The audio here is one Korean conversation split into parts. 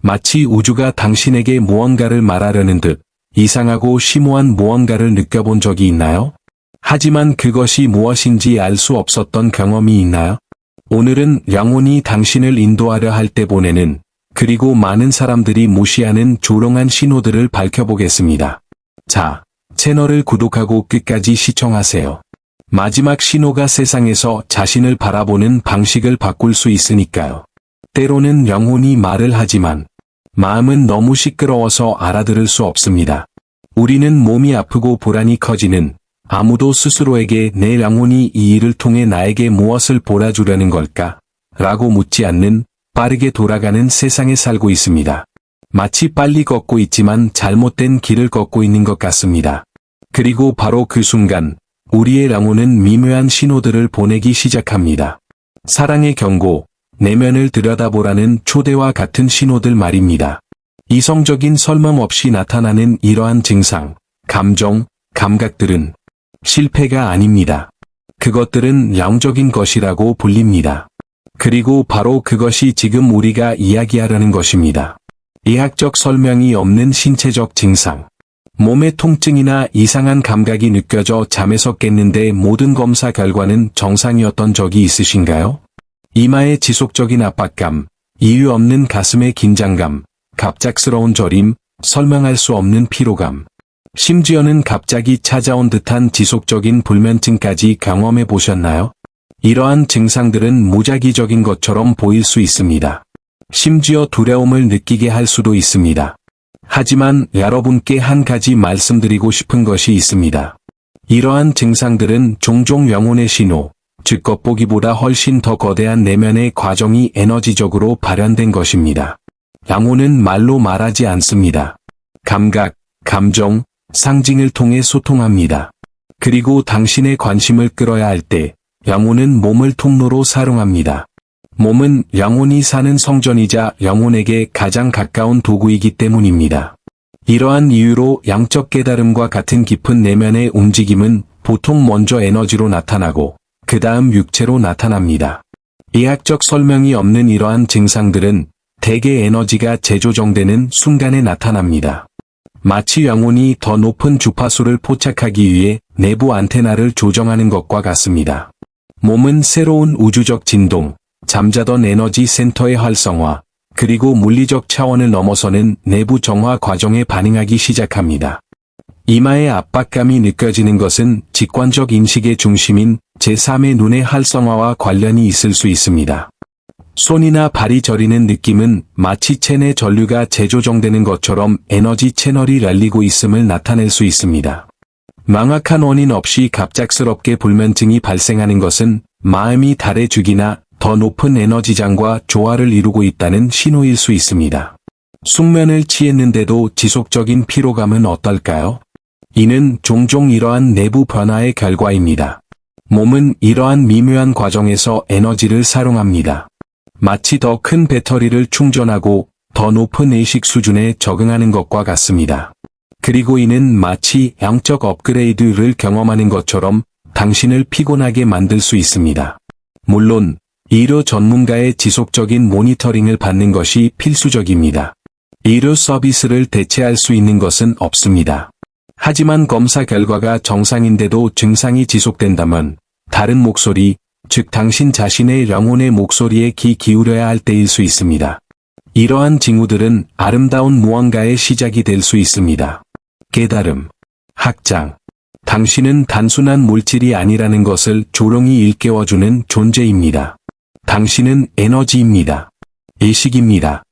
마치 우주가 당신에게 무언가를 말하려는 듯 이상하고 심오한 무언가를 느껴본 적이 있나요? 하지만 그것이 무엇인지 알 수 없었던 경험이 있나요? 오늘은 영혼이 당신을 인도하려 할 때 보내는, 그리고 많은 사람들이 무시하는 조롱한 신호들을 밝혀보겠습니다. 자, 채널을 구독하고 끝까지 시청하세요. 마지막 신호가 세상에서 자신을 바라보는 방식을 바꿀 수 있으니까요. 때로는 영혼이 말을 하지만 마음은 너무 시끄러워서 알아들을 수 없습니다. 우리는 몸이 아프고 불안이 커지는, 아무도 스스로에게 내 영혼이 이 일을 통해 나에게 무엇을 보여주려는 걸까? 라고 묻지 않는, 빠르게 돌아가는 세상에 살고 있습니다. 마치 빨리 걷고 있지만 잘못된 길을 걷고 있는 것 같습니다. 그리고 바로 그 순간, 우리의 영혼은 미묘한 신호들을 보내기 시작합니다. 사랑의 경고, 내면을 들여다보라는 초대와 같은 신호들 말입니다. 이성적인 설명 없이 나타나는 이러한 증상, 감정, 감각들은 실패가 아닙니다. 그것들은 영적인 것이라고 불립니다. 그리고 바로 그것이 지금 우리가 이야기하려는 것입니다. 의학적 설명이 없는 신체적 증상. 몸의 통증이나 이상한 감각이 느껴져 잠에서 깼는데 모든 검사 결과는 정상이었던 적이 있으신가요? 이마의 지속적인 압박감, 이유 없는 가슴의 긴장감, 갑작스러운 저림, 설명할 수 없는 피로감. 심지어는 갑자기 찾아온 듯한 지속적인 불면증까지 경험해 보셨나요? 이러한 증상들은 무작위적인 것처럼 보일 수 있습니다. 심지어 두려움을 느끼게 할 수도 있습니다. 하지만 여러분께 한 가지 말씀드리고 싶은 것이 있습니다. 이러한 증상들은 종종 영혼의 신호, 즉 겉보기보다 훨씬 더 거대한 내면의 과정이 에너지적으로 발현된 것입니다. 영혼은 말로 말하지 않습니다. 감각, 감정, 상징을 통해 소통합니다. 그리고 당신의 관심을 끌어야 할 때, 영혼은 몸을 통로로 사용합니다. 몸은 영혼이 사는 성전이자 영혼에게 가장 가까운 도구이기 때문입니다. 이러한 이유로 영적 깨달음과 같은 깊은 내면의 움직임은 보통 먼저 에너지로 나타나고 그 다음 육체로 나타납니다. 의학적 설명이 없는 이러한 증상들은 대개 에너지가 재조정되는 순간에 나타납니다. 마치 영혼이 더 높은 주파수를 포착하기 위해 내부 안테나를 조정하는 것과 같습니다. 몸은 새로운 우주적 진동, 잠자던 에너지 센터의 활성화, 그리고 물리적 차원을 넘어서는 내부 정화 과정에 반응하기 시작합니다. 이마의 압박감이 느껴지는 것은 직관적 인식의 중심인 제3의 눈의 활성화와 관련이 있을 수 있습니다. 손이나 발이 저리는 느낌은 마치 체내 전류가 재조정되는 것처럼 에너지 채널이 열리고 있음을 나타낼 수 있습니다. 명확한 원인 없이 갑작스럽게 불면증이 발생하는 것은 마음이 달의 주기나 더 높은 에너지장과 조화를 이루고 있다는 신호일 수 있습니다. 숙면을 취했는데도 지속적인 피로감은 어떨까요? 이는 종종 이러한 내부 변화의 결과입니다. 몸은 이러한 미묘한 과정에서 에너지를 사용합니다. 마치 더 큰 배터리를 충전하고 더 높은 의식 수준에 적응하는 것과 같습니다. 그리고 이는 마치 영적 업그레이드를 경험하는 것처럼 당신을 피곤하게 만들 수 있습니다. 물론 의료 전문가의 지속적인 모니터링을 받는 것이 필수적입니다. 의료 서비스를 대체할 수 있는 것은 없습니다. 하지만 검사 결과가 정상인데도 증상이 지속된다면 다른 목소리, 즉 당신 자신의 영혼의 목소리에 귀 기울여야 할 때일 수 있습니다. 이러한 징후들은 아름다운 무언가의 시작이 될 수 있습니다. 깨달음, 확장. 당신은 단순한 물질이 아니라는 것을 조롱이 일깨워주는 존재입니다. 당신은 에너지입니다. 의식입니다.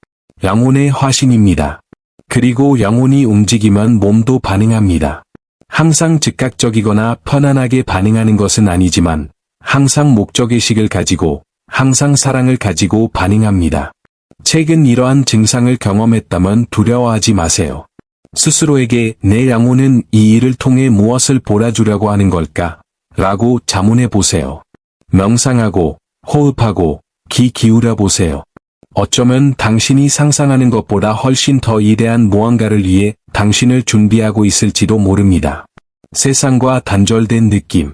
영혼의 화신입니다. 그리고 영혼이 움직이면 몸도 반응합니다. 항상 즉각적이거나 편안하게 반응하는 것은 아니지만 항상 목적의식을 가지고 항상 사랑을 가지고 반응합니다. 최근 이러한 증상을 경험했다면 두려워하지 마세요. 스스로에게 내 영혼은 이 일을 통해 무엇을 보여주려고 하는 걸까? 라고 자문해 보세요. 명상하고 호흡하고 귀 기울여 보세요. 어쩌면 당신이 상상하는 것보다 훨씬 더 위대한 무언가를 위해 당신을 준비하고 있을지도 모릅니다. 세상과 단절된 느낌.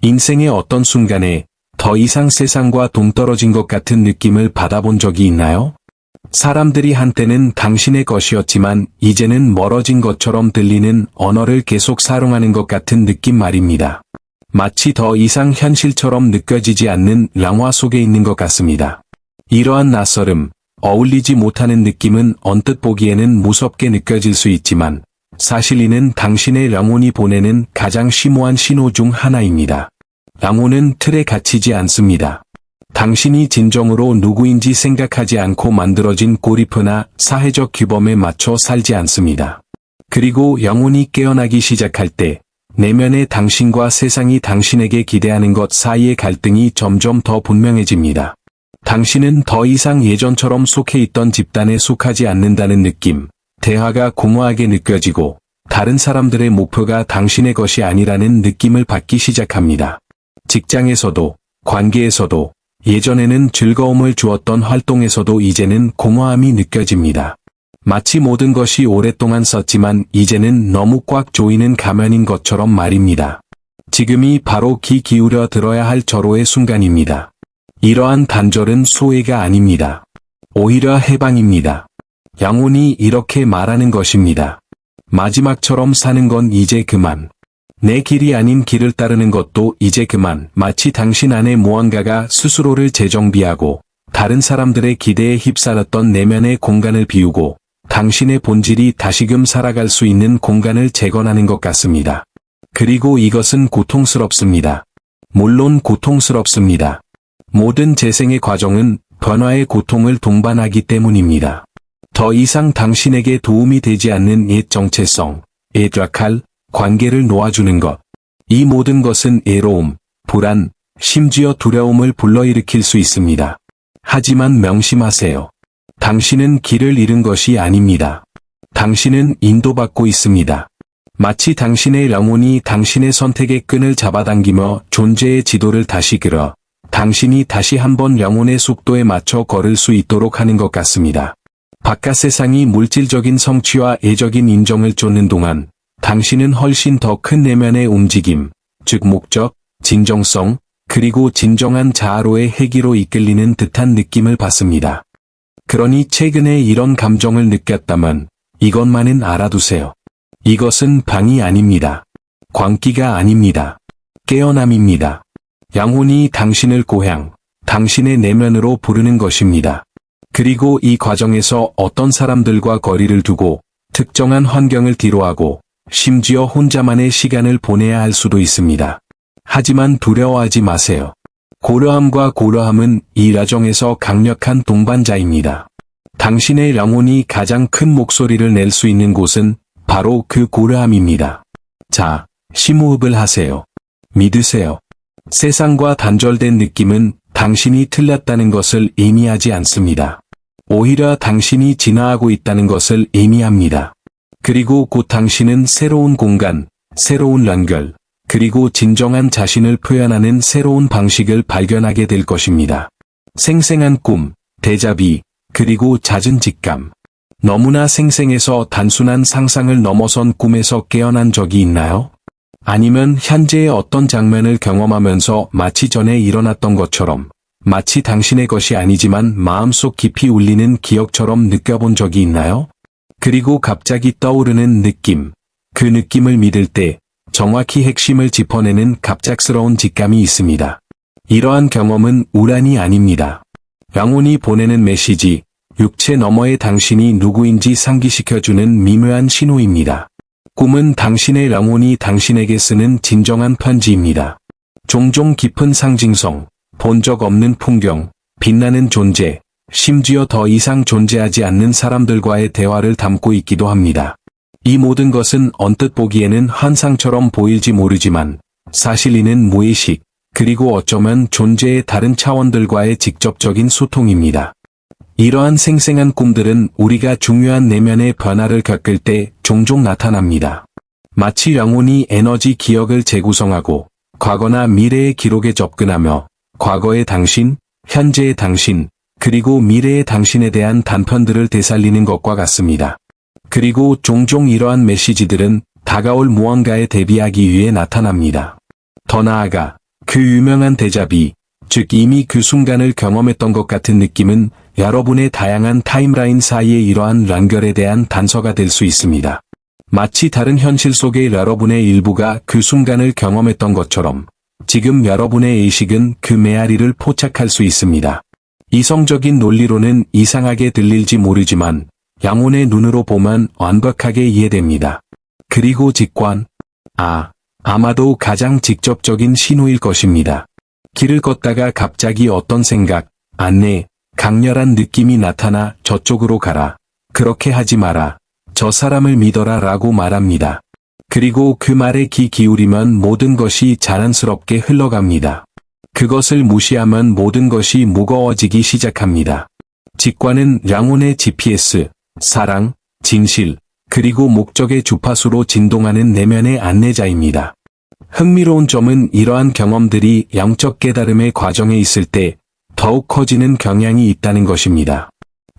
인생의 어떤 순간에 더 이상 세상과 동떨어진 것 같은 느낌을 받아본 적이 있나요? 사람들이 한때는 당신의 것이었지만 이제는 멀어진 것처럼 들리는 언어를 계속 사용하는 것 같은 느낌 말입니다. 마치 더 이상 현실처럼 느껴지지 않는 랑화 속에 있는 것 같습니다. 이러한 낯설음, 어울리지 못하는 느낌은 언뜻 보기에는 무섭게 느껴질 수 있지만 사실 이는 당신의 영혼이 보내는 가장 심오한 신호 중 하나입니다. 영혼은 틀에 갇히지 않습니다. 당신이 진정으로 누구인지 생각하지 않고 만들어진 고리프나 사회적 규범에 맞춰 살지 않습니다. 그리고 영혼이 깨어나기 시작할 때 내면의 당신과 세상이 당신에게 기대하는 것 사이의 갈등이 점점 더 분명해집니다. 당신은 더 이상 예전처럼 속해 있던 집단에 속하지 않는다는 느낌, 대화가 공허하게 느껴지고 다른 사람들의 목표가 당신의 것이 아니라는 느낌을 받기 시작합니다. 직장에서도, 관계에서도, 예전에는 즐거움을 주었던 활동에서도 이제는 공허함이 느껴집니다. 마치 모든 것이 오랫동안 썼지만 이제는 너무 꽉 조이는 가면인 것처럼 말입니다. 지금이 바로 귀 기울여 들어야 할 절호의 순간입니다. 이러한 단절은 소외가 아닙니다. 오히려 해방입니다. 영혼이 이렇게 말하는 것입니다. 마지막처럼 사는 건 이제 그만. 내 길이 아닌 길을 따르는 것도 이제 그만. 마치 당신 안에 무언가가 스스로를 재정비하고 다른 사람들의 기대에 휩싸였던 내면의 공간을 비우고 당신의 본질이 다시금 살아갈 수 있는 공간을 재건하는 것 같습니다. 그리고 이것은 고통스럽습니다. 물론 고통스럽습니다. 모든 재생의 과정은 변화의 고통을 동반하기 때문입니다. 더 이상 당신에게 도움이 되지 않는 옛 정체성, 옛 역할, 관계를 놓아주는 것. 이 모든 것은 애로움, 불안, 심지어 두려움을 불러일으킬 수 있습니다. 하지만 명심하세요. 당신은 길을 잃은 것이 아닙니다. 당신은 인도받고 있습니다. 마치 당신의 영혼이 당신의 선택의 끈을 잡아당기며 존재의 지도를 다시 그려 당신이 다시 한번 영혼의 속도에 맞춰 걸을 수 있도록 하는 것 같습니다. 바깥 세상이 물질적인 성취와 애적인 인정을 쫓는 동안 당신은 훨씬 더 큰 내면의 움직임, 즉 목적, 진정성, 그리고 진정한 자아로의 회귀로 이끌리는 듯한 느낌을 받습니다. 그러니 최근에 이런 감정을 느꼈다면 이것만은 알아두세요. 이것은 방이 아닙니다. 광기가 아닙니다. 깨어남입니다. 영혼이 당신을 고향, 당신의 내면으로 부르는 것입니다. 그리고 이 과정에서 어떤 사람들과 거리를 두고 특정한 환경을 뒤로하고 심지어 혼자만의 시간을 보내야 할 수도 있습니다. 하지만 두려워하지 마세요. 고려함과 고려함은 이 과정에서 강력한 동반자입니다. 당신의 영혼이 가장 큰 목소리를 낼 수 있는 곳은 바로 그 고려함입니다. 자, 심호흡을 하세요. 믿으세요. 세상과 단절된 느낌은 당신이 틀렸다는 것을 의미하지 않습니다. 오히려 당신이 진화하고 있다는 것을 의미합니다. 그리고 곧 당신은 새로운 공간, 새로운 연결, 그리고 진정한 자신을 표현하는 새로운 방식을 발견하게 될 것입니다. 생생한 꿈, 데자비, 그리고 잦은 직감. 너무나 생생해서 단순한 상상을 넘어선 꿈에서 깨어난 적이 있나요? 아니면 현재의 어떤 장면을 경험하면서 마치 전에 일어났던 것처럼, 마치 당신의 것이 아니지만 마음속 깊이 울리는 기억처럼 느껴본 적이 있나요? 그리고 갑자기 떠오르는 느낌. 그 느낌을 믿을 때 정확히 핵심을 짚어내는 갑작스러운 직감이 있습니다. 이러한 경험은 우란이 아닙니다. 영혼이 보내는 메시지, 육체 너머의 당신이 누구인지 상기시켜주는 미묘한 신호입니다. 꿈은 당신의 영혼이 당신에게 쓰는 진정한 편지입니다. 종종 깊은 상징성, 본 적 없는 풍경, 빛나는 존재, 심지어 더 이상 존재하지 않는 사람들과의 대화를 담고 있기도 합니다. 이 모든 것은 언뜻 보기에는 환상처럼 보일지 모르지만 사실 이는 무의식, 그리고 어쩌면 존재의 다른 차원들과의 직접적인 소통입니다. 이러한 생생한 꿈들은 우리가 중요한 내면의 변화를 겪을 때 종종 나타납니다. 마치 영혼이 에너지 기억을 재구성하고 과거나 미래의 기록에 접근하며 과거의 당신, 현재의 당신, 그리고 미래의 당신에 대한 단편들을 되살리는 것과 같습니다. 그리고 종종 이러한 메시지들은 다가올 무언가에 대비하기 위해 나타납니다. 더 나아가 그 유명한 데자비, 즉 이미 그 순간을 경험했던 것 같은 느낌은 여러분의 다양한 타임라인 사이의 이러한 연결에 대한 단서가 될 수 있습니다. 마치 다른 현실 속의 여러분의 일부가 그 순간을 경험했던 것처럼 지금 여러분의 의식은 그 메아리를 포착할 수 있습니다. 이성적인 논리로는 이상하게 들릴지 모르지만 영혼의 눈으로 보면 완벽하게 이해됩니다. 그리고 직관. 아마도 가장 직접적인 신호일 것입니다. 길을 걷다가 갑자기 어떤 생각, 안내, 강렬한 느낌이 나타나 저쪽으로 가라. 그렇게 하지 마라. 저 사람을 믿어라 라고 말합니다. 그리고 그 말에 귀 기울이면 모든 것이 자연스럽게 흘러갑니다. 그것을 무시하면 모든 것이 무거워지기 시작합니다. 직관은 영혼의 GPS, 사랑, 진실, 그리고 목적의 주파수로 진동하는 내면의 안내자입니다. 흥미로운 점은 이러한 경험들이 영적 깨달음의 과정에 있을 때 더욱 커지는 경향이 있다는 것입니다.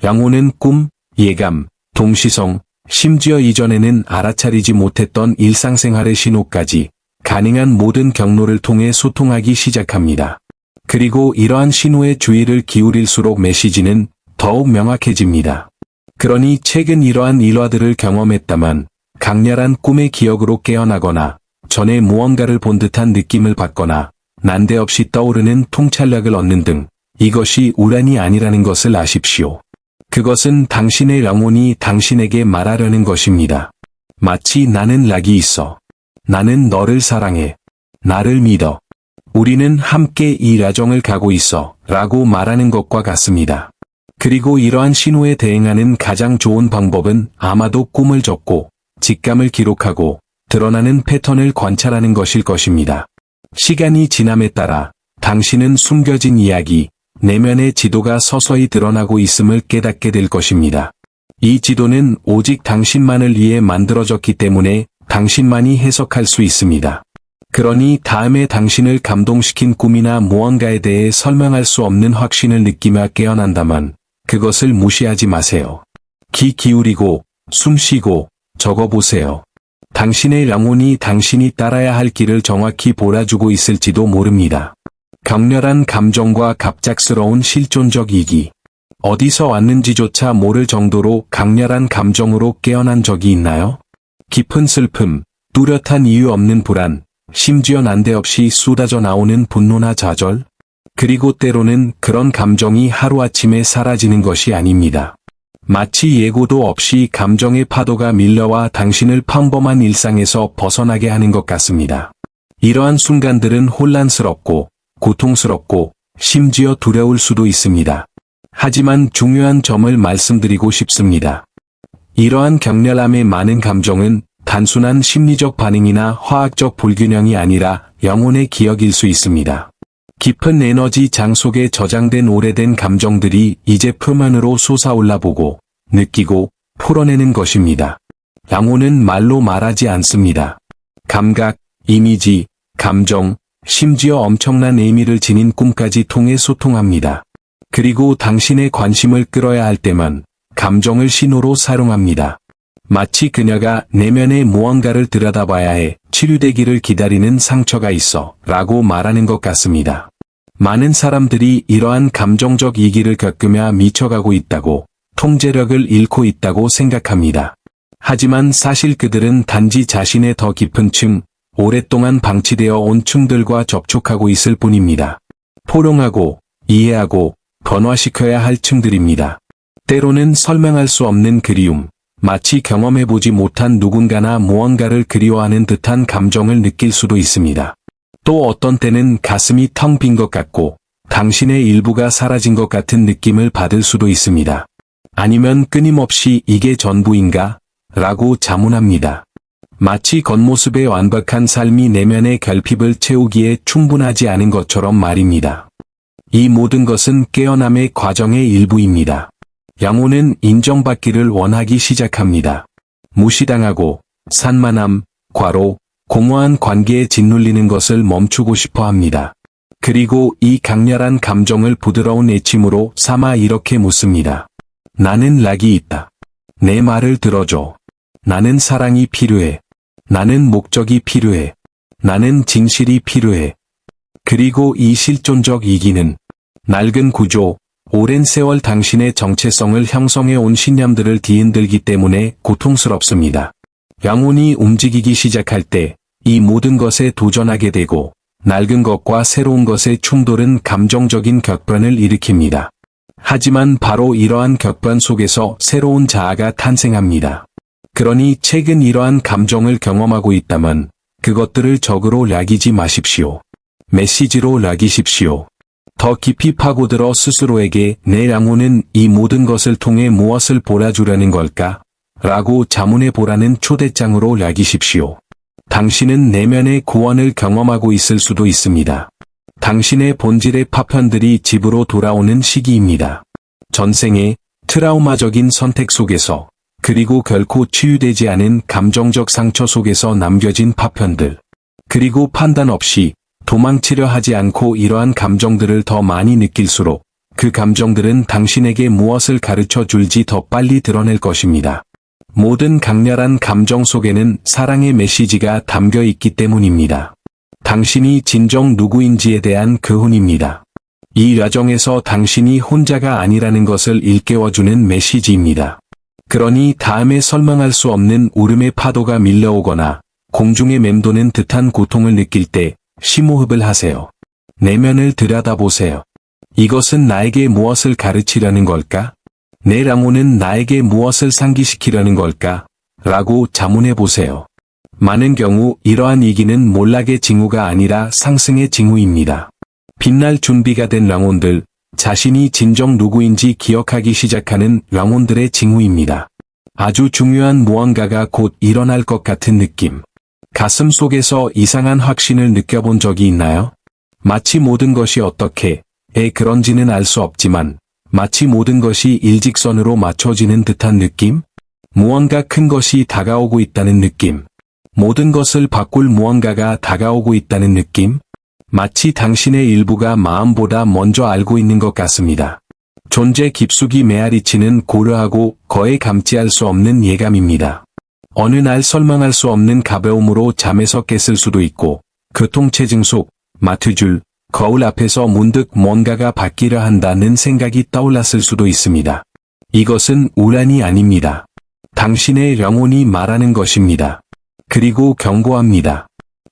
영혼은 꿈, 예감, 동시성, 심지어 이전에는 알아차리지 못했던 일상생활의 신호까지 가능한 모든 경로를 통해 소통하기 시작합니다. 그리고 이러한 신호에 주의를 기울일수록 메시지는 더욱 명확해집니다. 그러니 최근 이러한 일화들을 경험했다만 강렬한 꿈의 기억으로 깨어나거나 전에 무언가를 본 듯한 느낌을 받거나 난데없이 떠오르는 통찰력을 얻는 등 이것이 우연이 아니라는 것을 아십시오. 그것은 당신의 영혼이 당신에게 말하려는 것입니다. 마치 나는 락이 있어. 나는 너를 사랑해. 나를 믿어. 우리는 함께 이 여정을 가고 있어. 라고 말하는 것과 같습니다. 그리고 이러한 신호에 대응하는 가장 좋은 방법은 아마도 꿈을 적고 직감을 기록하고 드러나는 패턴을 관찰하는 것일 것입니다. 시간이 지남에 따라 당신은 숨겨진 이야기, 내면의 지도가 서서히 드러나고 있음을 깨닫게 될 것입니다. 이 지도는 오직 당신만을 위해 만들어졌기 때문에 당신만이 해석할 수 있습니다. 그러니 다음에 당신을 감동시킨 꿈이나 무언가에 대해 설명할 수 없는 확신을 느끼며 깨어난다면 그것을 무시하지 마세요. 귀 기울이고 숨 쉬고 적어보세요. 당신의 영혼이 당신이 따라야 할 길을 정확히 보여주고 있을지도 모릅니다. 격렬한 감정과 갑작스러운 실존적 이기. 어디서 왔는지조차 모를 정도로 강렬한 감정으로 깨어난 적이 있나요? 깊은 슬픔, 뚜렷한 이유 없는 불안, 심지어 난데없이 쏟아져 나오는 분노나 좌절? 그리고 때로는 그런 감정이 하루아침에 사라지는 것이 아닙니다. 마치 예고도 없이 감정의 파도가 밀려와 당신을 평범한 일상에서 벗어나게 하는 것 같습니다. 이러한 순간들은 혼란스럽고 고통스럽고 심지어 두려울 수도 있습니다. 하지만 중요한 점을 말씀드리고 싶습니다. 이러한 격렬함의 많은 감정은 단순한 심리적 반응이나 화학적 불균형이 아니라 영혼의 기억일 수 있습니다. 깊은 에너지 장 속에 저장된 오래된 감정들이 이제 표면으로 솟아올라 보고 느끼고 풀어내는 것입니다. 영혼은 말로 말하지 않습니다. 감각, 이미지, 감정, 심지어 엄청난 의미를 지닌 꿈까지 통해 소통합니다. 그리고 당신의 관심을 끌어야 할 때만 감정을 신호로 사용합니다. 마치 그녀가 내면의 무언가를 들여다봐야 해 치료되기를 기다리는 상처가 있어 라고 말하는 것 같습니다. 많은 사람들이 이러한 감정적 이기를 겪으며 미쳐가고 있다고, 통제력을 잃고 있다고 생각합니다. 하지만 사실 그들은 단지 자신의 더 깊은 층, 오랫동안 방치되어 온 층들과 접촉하고 있을 뿐입니다. 포용하고, 이해하고, 변화시켜야 할 층들입니다. 때로는 설명할 수 없는 그리움, 마치 경험해보지 못한 누군가나 무언가를 그리워하는 듯한 감정을 느낄 수도 있습니다. 또 어떤 때는 가슴이 텅 빈 것 같고 당신의 일부가 사라진 것 같은 느낌을 받을 수도 있습니다. 아니면 끊임없이 이게 전부인가? 라고 자문합니다. 마치 겉모습의 완벽한 삶이 내면의 결핍을 채우기에 충분하지 않은 것처럼 말입니다. 이 모든 것은 깨어남의 과정의 일부입니다. 영혼은 인정받기를 원하기 시작합니다. 무시당하고 산만함, 과로, 공허한 관계에 짓눌리는 것을 멈추고 싶어 합니다. 그리고 이 강렬한 감정을 부드러운 애침으로 삼아 이렇게 묻습니다. 나는 락이 있다. 내 말을 들어줘. 나는 사랑이 필요해. 나는 목적이 필요해. 나는 진실이 필요해. 그리고 이 실존적 이기는 낡은 구조, 오랜 세월 당신의 정체성을 형성해 온 신념들을 뒤흔들기 때문에 고통스럽습니다. 영혼이 움직이기 시작할 때 이 모든 것에 도전하게 되고 낡은 것과 새로운 것의 충돌은 감정적인 격변을 일으킵니다. 하지만 바로 이러한 격변 속에서 새로운 자아가 탄생합니다. 그러니 최근 이러한 감정을 경험하고 있다면 그것들을 적으로 락이지 마십시오. 메시지로 락이십시오. 더 깊이 파고들어 스스로에게 내 영혼은 이 모든 것을 통해 무엇을 보라주려는 걸까? 라고 자문해 보라는 초대장으로 락이십시오. 당신은 내면의 구원을 경험하고 있을 수도 있습니다. 당신의 본질의 파편들이 집으로 돌아오는 시기입니다. 전생의 트라우마적인 선택 속에서 그리고 결코 치유되지 않은 감정적 상처 속에서 남겨진 파편들. 그리고 판단 없이 도망치려 하지 않고 이러한 감정들을 더 많이 느낄수록 그 감정들은 당신에게 무엇을 가르쳐 줄지 더 빨리 드러낼 것입니다. 모든 강렬한 감정 속에는 사랑의 메시지가 담겨 있기 때문입니다. 당신이 진정 누구인지에 대한 교훈입니다. 이 과정에서 당신이 혼자가 아니라는 것을 일깨워주는 메시지입니다. 그러니 다음에 설명할 수 없는 울음의 파도가 밀려오거나 공중에 맴도는 듯한 고통을 느낄 때 심호흡을 하세요. 내면을 들여다보세요. 이것은 나에게 무엇을 가르치려는 걸까? 내 영혼은 나에게 무엇을 상기시키려는 걸까? 라고 자문해 보세요. 많은 경우 이러한 위기는 몰락의 징후가 아니라 상승의 징후입니다. 빛날 준비가 된 영혼들, 자신이 진정 누구인지 기억하기 시작하는 영혼들의 징후입니다. 아주 중요한 무언가가 곧 일어날 것 같은 느낌. 가슴 속에서 이상한 확신을 느껴본 적이 있나요? 마치 모든 것이 어떻게 그런지는 알 수 없지만 마치 모든 것이 일직선으로 맞춰지는 듯한 느낌? 무언가 큰 것이 다가오고 있다는 느낌. 모든 것을 바꿀 무언가가 다가오고 있다는 느낌? 마치 당신의 일부가 마음보다 먼저 알고 있는 것 같습니다. 존재 깊숙이 메아리치는 고려하고 거에 감지할 수 없는 예감입니다. 어느 날 설명할 수 없는 가벼움으로 잠에서 깼을 수도 있고, 교통체증 속, 마트줄, 거울 앞에서 문득 뭔가가 바뀌려 한다는 생각이 떠올랐을 수도 있습니다. 이것은 우란이 아닙니다. 당신의 영혼이 말하는 것입니다. 그리고 경고합니다.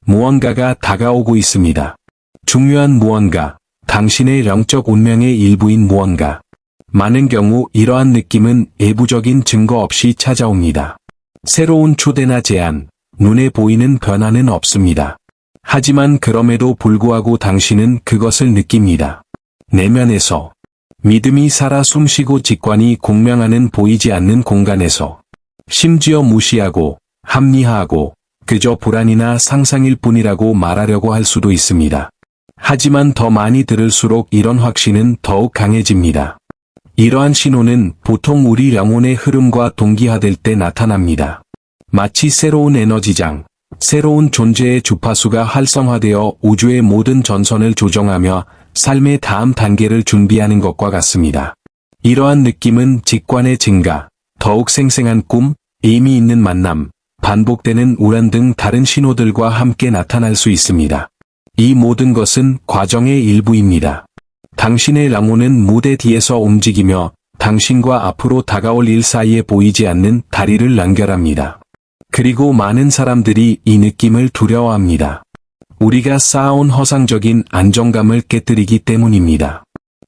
무언가가 다가오고 있습니다. 중요한 무언가, 당신의 영적 운명의 일부인 무언가. 많은 경우 이러한 느낌은 외부적인 증거 없이 찾아옵니다. 새로운 초대나 제안, 눈에 보이는 변화는 없습니다. 하지만 그럼에도 불구하고 당신은 그것을 느낍니다. 내면에서. 믿음이 살아 숨쉬고 직관이 공명하는 보이지 않는 공간에서. 심지어 무시하고, 합리화하고, 그저 불안이나 상상일 뿐이라고 말하려고 할 수도 있습니다. 하지만 더 많이 들을수록 이런 확신은 더욱 강해집니다. 이러한 신호는 보통 우리 영혼의 흐름과 동기화될 때 나타납니다. 마치 새로운 에너지장, 새로운 존재의 주파수가 활성화되어 우주의 모든 전선을 조정하며 삶의 다음 단계를 준비하는 것과 같습니다. 이러한 느낌은 직관의 증가, 더욱 생생한 꿈, 의미 있는 만남, 반복되는 우란 등 다른 신호들과 함께 나타날 수 있습니다. 이 모든 것은 과정의 일부입니다. 당신의 영혼은 무대 뒤에서 움직이며 당신과 앞으로 다가올 일 사이에 보이지 않는 다리를 연결합니다. 그리고 많은 사람들이 이 느낌을 두려워합니다. 우리가 쌓아온 허상적인 안정감을 깨뜨리기 때문입니다.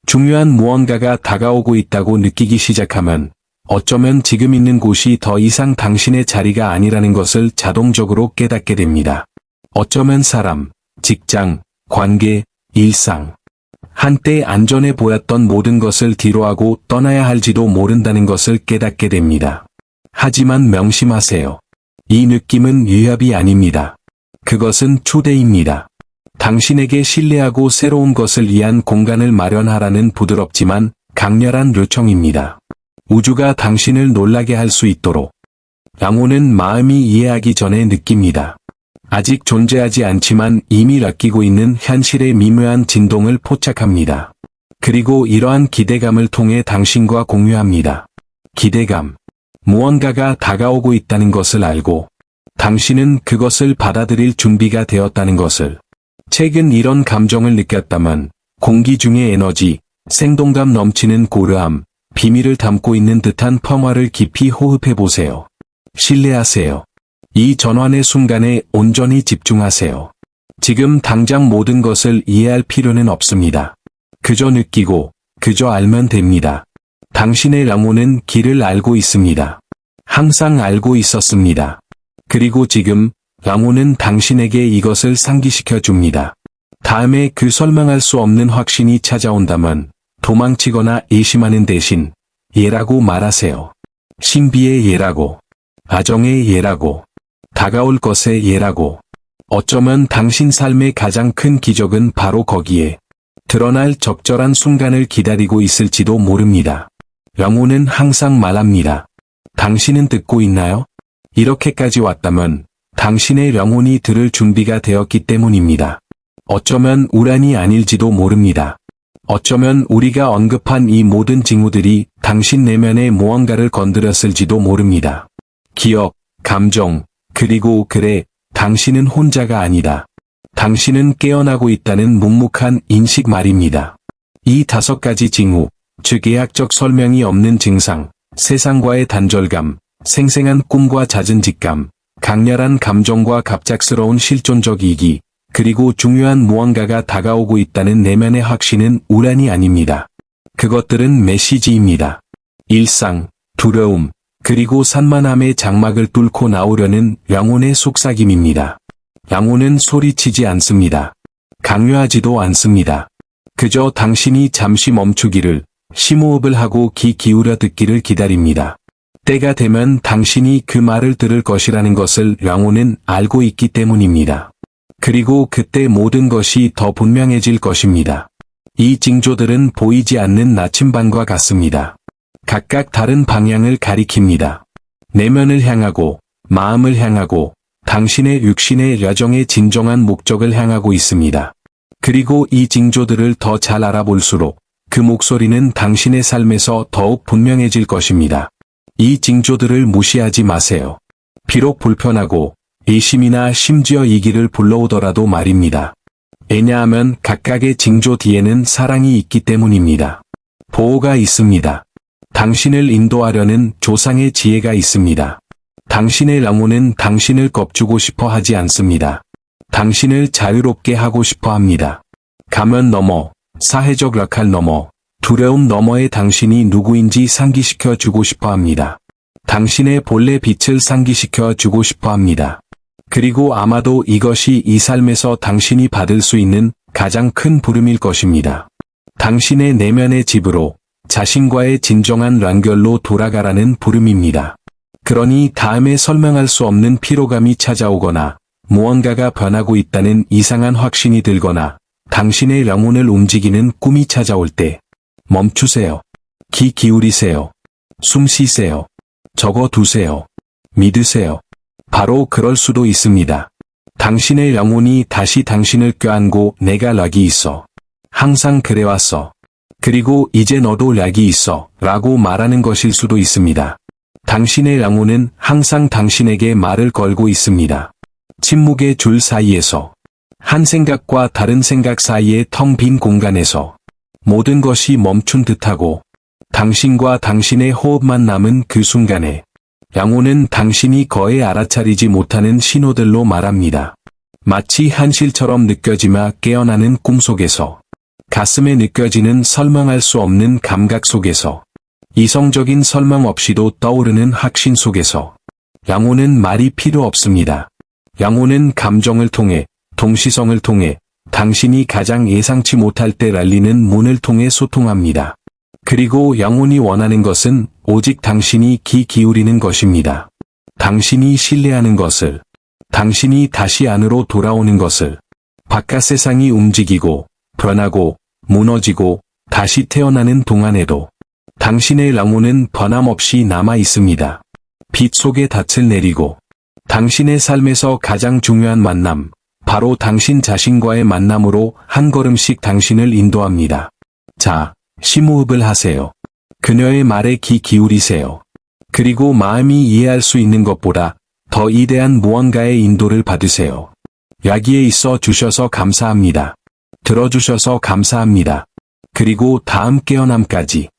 중요한 무언가가 다가오고 있다고 느끼기 시작하면 어쩌면 지금 있는 곳이 더 이상 당신의 자리가 아니라는 것을 자동적으로 깨닫게 됩니다. 어쩌면 사람, 직장, 관계, 일상. 한때 안전해 보였던 모든 것을 뒤로하고 떠나야 할지도 모른다는 것을 깨닫게 됩니다. 하지만 명심하세요. 이 느낌은 위협이 아닙니다. 그것은 초대입니다. 당신에게 신뢰하고 새로운 것을 위한 공간을 마련하라는 부드럽지만 강렬한 요청입니다. 우주가 당신을 놀라게 할 수 있도록. 영혼은 마음이 이해하기 전에 느낍니다. 아직 존재하지 않지만 이미 느끼고 있는 현실의 미묘한 진동을 포착합니다. 그리고 이러한 기대감을 통해 당신과 공유합니다. 기대감. 무언가가 다가오고 있다는 것을 알고 당신은 그것을 받아들일 준비가 되었다는 것을. 최근 이런 감정을 느꼈다면 공기 중의 에너지, 생동감 넘치는 고르함, 비밀을 담고 있는 듯한 평화를 깊이 호흡해 보세요. 신뢰하세요. 이 전환의 순간에 온전히 집중하세요. 지금 당장 모든 것을 이해할 필요는 없습니다. 그저 느끼고, 그저 알면 됩니다. 당신의 영혼은 길을 알고 있습니다. 항상 알고 있었습니다. 그리고 지금, 영혼은 당신에게 이것을 상기시켜 줍니다. 다음에 그 설명할 수 없는 확신이 찾아온다면, 도망치거나 의심하는 대신, 예라고 말하세요. 신비의 예라고, 아정의 예라고, 다가올 것의 예라고. 어쩌면 당신 삶의 가장 큰 기적은 바로 거기에 드러날 적절한 순간을 기다리고 있을지도 모릅니다. 영혼은 항상 말합니다. 당신은 듣고 있나요? 이렇게까지 왔다면 당신의 영혼이 들을 준비가 되었기 때문입니다. 어쩌면 우란이 아닐지도 모릅니다. 어쩌면 우리가 언급한 이 모든 징후들이 당신 내면의 무언가를 건드렸을지도 모릅니다. 기억, 감정, 그리고 그래, 당신은 혼자가 아니다. 당신은 깨어나고 있다는 묵묵한 인식 말입니다. 이 5가지 징후, 즉 의학적 설명이 없는 증상, 세상과의 단절감, 생생한 꿈과 잦은 직감, 강렬한 감정과 갑작스러운 실존적 이기, 그리고 중요한 무언가가 다가오고 있다는 내면의 확신은 우란이 아닙니다. 그것들은 메시지입니다. 일상, 두려움, 그리고 산만함의 장막을 뚫고 나오려는 영혼의 속삭임입니다. 영혼은 소리치지 않습니다. 강요하지도 않습니다. 그저 당신이 잠시 멈추기를, 심호흡을 하고 귀 기울여 듣기를 기다립니다. 때가 되면 당신이 그 말을 들을 것이라는 것을 영혼은 알고 있기 때문입니다. 그리고 그때 모든 것이 더 분명해질 것입니다. 이 징조들은 보이지 않는 나침반과 같습니다. 각각 다른 방향을 가리킵니다. 내면을 향하고, 마음을 향하고, 당신의 육신의 여정의 진정한 목적을 향하고 있습니다. 그리고 이 징조들을 더 잘 알아볼수록 그 목소리는 당신의 삶에서 더욱 분명해질 것입니다. 이 징조들을 무시하지 마세요. 비록 불편하고 의심이나 심지어 이기를 불러오더라도 말입니다. 왜냐하면 각각의 징조 뒤에는 사랑이 있기 때문입니다. 보호가 있습니다. 당신을 인도하려는 조상의 지혜가 있습니다. 당신의 영혼은 당신을 겁주고 싶어 하지 않습니다. 당신을 자유롭게 하고 싶어 합니다. 가면 너머, 사회적 역할 너머, 두려움 너머의 당신이 누구인지 상기시켜 주고 싶어 합니다. 당신의 본래 빛을 상기시켜 주고 싶어 합니다. 그리고 아마도 이것이 이 삶에서 당신이 받을 수 있는 가장 큰 부름일 것입니다. 당신의 내면의 집으로, 자신과의 진정한 연결로 돌아가라는 부름입니다. 그러니 다음에 설명할 수 없는 피로감이 찾아오거나 무언가가 변하고 있다는 이상한 확신이 들거나 당신의 영혼을 움직이는 꿈이 찾아올 때 멈추세요. 귀 기울이세요. 숨 쉬세요. 적어두세요. 믿으세요. 바로 그럴 수도 있습니다. 당신의 영혼이 다시 당신을 껴안고 내가 락이 있어. 항상 그래왔어. 그리고 이제 너도 락이 있어. 라고 말하는 것일 수도 있습니다. 당신의 영혼은 항상 당신에게 말을 걸고 있습니다. 침묵의 줄 사이에서, 한 생각과 다른 생각 사이의 텅 빈 공간에서, 모든 것이 멈춘 듯하고, 당신과 당신의 호흡만 남은 그 순간에, 영혼은 당신이 거의 알아차리지 못하는 신호들로 말합니다. 마치 한실처럼 느껴지며 깨어나는 꿈속에서, 가슴에 느껴지는 설명할 수 없는 감각 속에서, 이성적인 설명 없이도 떠오르는 확신 속에서, 영혼은 말이 필요 없습니다. 영혼은 감정을 통해, 동시성을 통해, 당신이 가장 예상치 못할 때 열리는 문을 통해 소통합니다. 그리고 영혼이 원하는 것은 오직 당신이 귀 기울이는 것입니다. 당신이 신뢰하는 것을, 당신이 다시 안으로 돌아오는 것을, 바깥 세상이 움직이고, 변하고, 무너지고, 다시 태어나는 동안에도, 당신의 영혼은 변함없이 남아 있습니다. 빛 속에 닻을 내리고, 당신의 삶에서 가장 중요한 만남, 바로 당신 자신과의 만남으로 한 걸음씩 당신을 인도합니다. 자, 심호흡을 하세요. 그녀의 말에 귀 기울이세요. 그리고 마음이 이해할 수 있는 것보다 더 이대한 무언가의 인도를 받으세요. 여기에 있어 주셔서 감사합니다. 들어주셔서 감사합니다. 그리고 다음 깨어남까지.